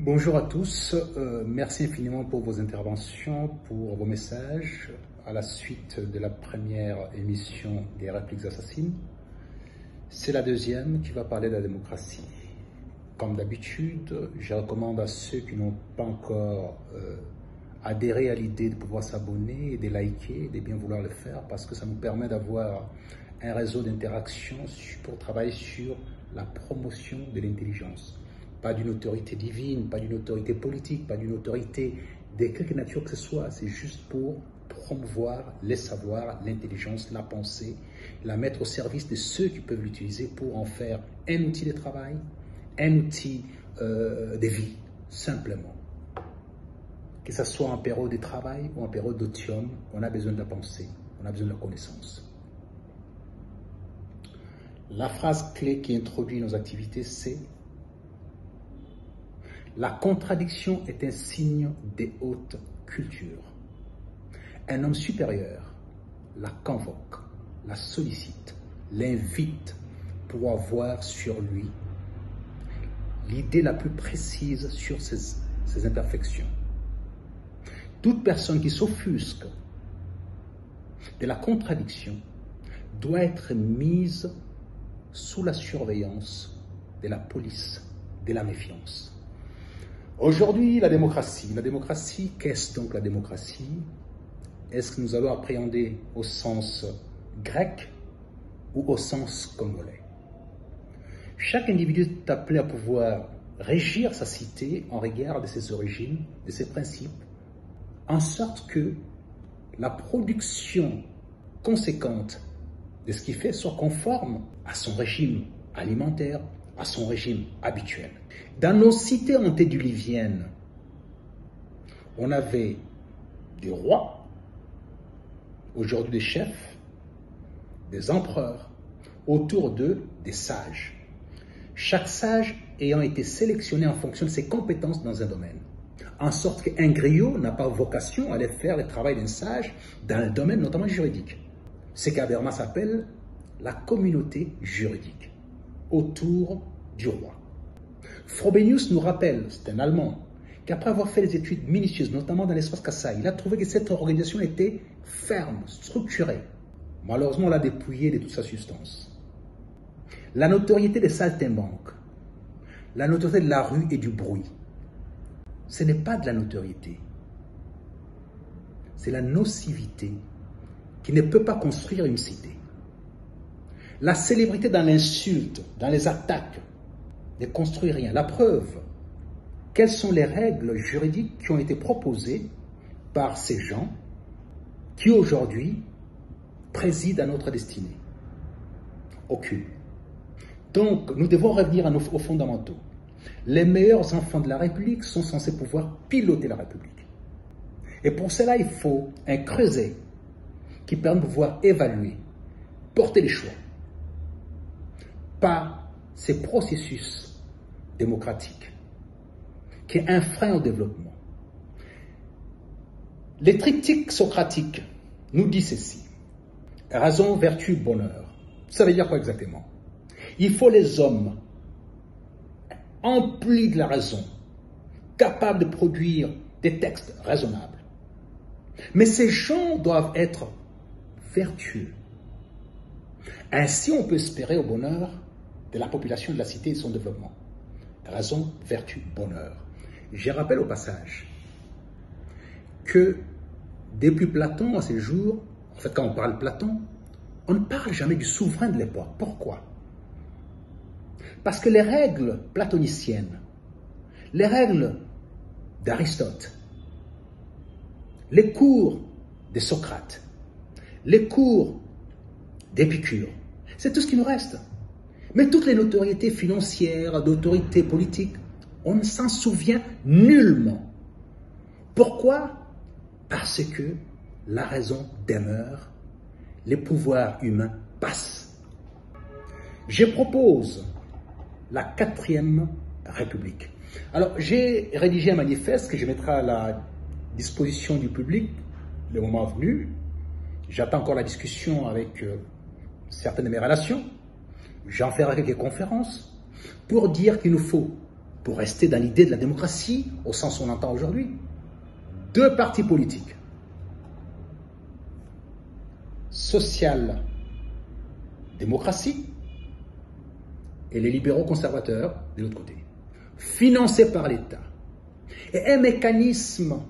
Bonjour à tous, merci infiniment pour vos interventions, pour vos messages à la suite de la première émission des répliques assassines. C'est la deuxième qui va parler de la démocratie. Comme d'habitude, je recommande à ceux qui n'ont pas encore adhéré à l'idée de pouvoir s'abonner et de liker, de bien vouloir le faire parce que ça nous permet d'avoir un réseau d'interaction pour travailler sur la promotion de l'intelligence. Pas d'une autorité divine, pas d'une autorité politique, pas d'une autorité de quelque nature que ce soit. C'est juste pour promouvoir les savoirs, l'intelligence, la pensée, la mettre au service de ceux qui peuvent l'utiliser pour en faire un outil de travail, un outil de vie, simplement. Que ce soit en période de travail ou en période d'otium, on a besoin de la pensée, on a besoin de la connaissance. La phrase clé qui introduit nos activités, c'est « La contradiction est un signe des hautes cultures. Un homme supérieur la convoque, la sollicite, l'invite pour avoir sur lui l'idée la plus précise sur ses imperfections. Toute personne qui s'offusque de la contradiction doit être mise sous la surveillance de la police, de la méfiance. » Aujourd'hui, la démocratie, qu'est-ce donc la démocratie? Est-ce que nous allons appréhender au sens grec ou au sens congolais? Chaque individu est appelé à pouvoir régir sa cité en regard de ses origines, de ses principes, en sorte que la production conséquente de ce qu'il fait soit conforme à son régime alimentaire, à son régime habituel. Dans nos cités antédiluviennes, on avait des rois, aujourd'hui des chefs, des empereurs, autour d'eux des sages. Chaque sage ayant été sélectionné en fonction de ses compétences dans un domaine. En sorte qu'un griot n'a pas vocation à aller faire le travail d'un sage dans le domaine notamment juridique. Ce qu'Habermas appelle la communauté juridique autour du roi. Frobenius nous rappelle, c'est un Allemand, qu'après avoir fait des études minutieuses, notamment dans l'espace Kassai, il a trouvé que cette organisation était ferme, structurée. Malheureusement, on l'a dépouillée de toute sa substance. La notoriété des saltimbanques, la notoriété de la rue et du bruit, ce n'est pas de la notoriété. C'est la nocivité qui ne peut pas construire une cité. La célébrité dans l'insulte, dans les attaques, ne construit rien. La preuve, quelles sont les règles juridiques qui ont été proposées par ces gens qui aujourd'hui président à notre destinée? Aucune. Donc, nous devons revenir aux fondamentaux. Les meilleurs enfants de la République sont censés pouvoir piloter la République. Et pour cela, il faut un creuset qui permet de pouvoir évaluer, porter les choix, par ces processus démocratiques, qui est un frein au développement. Les triptyques socratiques nous disent ceci: raison, vertu, bonheur. Ça veut dire quoi exactement? Il faut les hommes emplis de la raison, capables de produire des textes raisonnables. Mais ces gens doivent être vertueux. Ainsi, on peut espérer au bonheur de la population de la cité et de son développement. Raison, vertu, bonheur. Je rappelle au passage que depuis Platon à ces jours, en fait quand on parle Platon, on ne parle jamais du souverain de l'époque. Pourquoi? Parce que les règles platoniciennes, les règles d'Aristote, les cours de Socrate, les cours d'Épicure, c'est tout ce qui nous reste. Mais toutes les notoriétés financières, d'autorités politiques, on ne s'en souvient nullement. Pourquoi? Parce que la raison demeure, les pouvoirs humains passent. Je propose la 4e République. Alors, j'ai rédigé un manifeste que je mettrai à la disposition du public le moment venu. J'attends encore la discussion avec certaines de mes relations. J'en ferai quelques conférences pour dire qu'il nous faut pour rester dans l'idée de la démocratie, au sens où on entend aujourd'hui. 2 partis politiques, social-démocratie et les libéraux conservateurs de l'autre côté, financés par l'État, et un mécanisme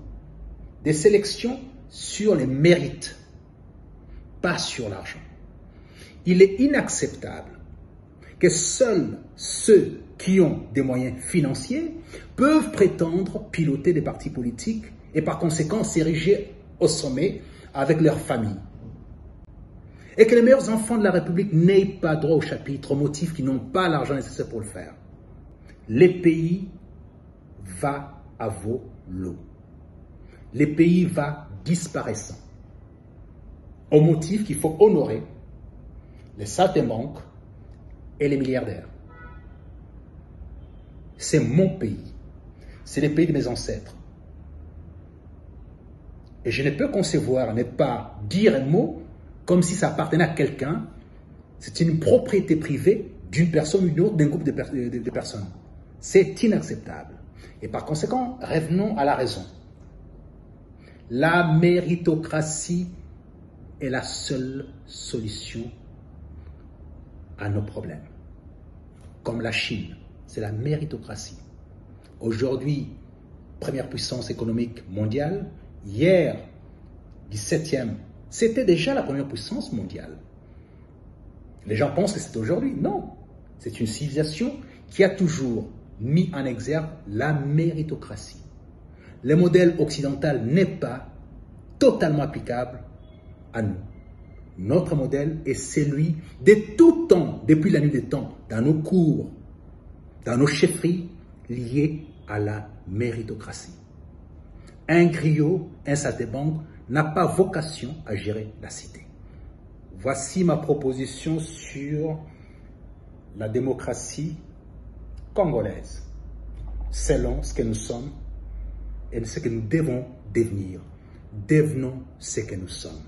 de sélection sur les mérites, pas sur l'argent. Il est inacceptable que seuls ceux qui ont des moyens financiers peuvent prétendre piloter des partis politiques et par conséquent s'ériger au sommet avec leur famille. Et que les meilleurs enfants de la République n'aient pas droit au chapitre au motif qu'ils n'ont pas l'argent nécessaire pour le faire. Les pays va à volo. Les pays va disparaissant. Au motif qu'il faut honorer les saltimbanques et les milliardaires. C'est mon pays. C'est le pays de mes ancêtres. Et je ne peux concevoir, ne pas dire un mot comme si ça appartenait à quelqu'un. C'est une propriété privée d'une personne ou d'une autre, d'un groupe de personnes. C'est inacceptable. Et par conséquent, revenons à la raison. La méritocratie est la seule solution à nos problèmes. Comme la Chine, c'est la méritocratie. Aujourd'hui, première puissance économique mondiale. Hier, 17e, c'était déjà la première puissance mondiale. Les gens pensent que c'est aujourd'hui. Non, c'est une civilisation qui a toujours mis en exergue la méritocratie. Le modèle occidental n'est pas totalement applicable à nous. Notre modèle est celui de tout temps, depuis la nuit des temps, dans nos cours, dans nos chefferies, liées à la méritocratie. Un griot, un saltimbanque n'a pas vocation à gérer la cité. Voici ma proposition sur la démocratie congolaise, selon ce que nous sommes et ce que nous devons devenir. Devenons ce que nous sommes.